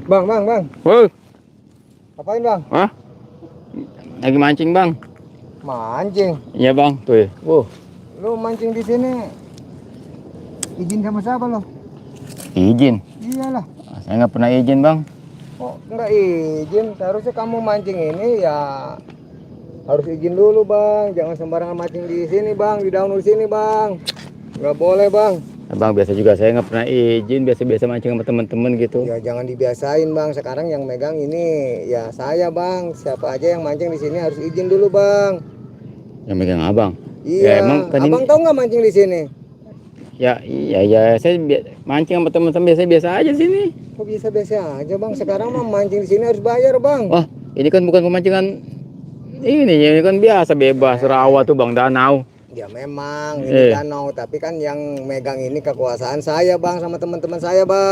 Bang. Woi, Apain bang? ah, lagi mancing bang. Mancing. Iya bang, tuh. Lu mancing di sini izin sama siapa lo? Izin. Iyalah. Saya nggak pernah izin bang. Kok nggak izin? Seharusnya kamu mancing ini ya harus izin dulu bang. Jangan sembarangan mancing di sini bang, di daun di sini bang. Nggak boleh bang. Bang biasa juga saya nggak pernah izin, biasa-biasa mancing sama teman-teman gitu. Ya jangan dibiasain bang. Sekarang yang megang ini ya saya bang. Siapa aja yang mancing di sini harus izin dulu bang. Yang megang abang. Iya. Ya emang kan Abang ini. tahu nggak mancing di sini? Ya iya saya mancing sama teman-teman biasa-biasa aja sini. Kok biasa-biasa aja bang. Sekarang mah mancing di sini harus bayar bang. Wah, ini kan bukan pemancingan ini kan biasa bebas rawa tuh bang, danau. Ya memang ini danau, tapi kan yang megang ini kekuasaan saya bang sama teman-teman saya bang.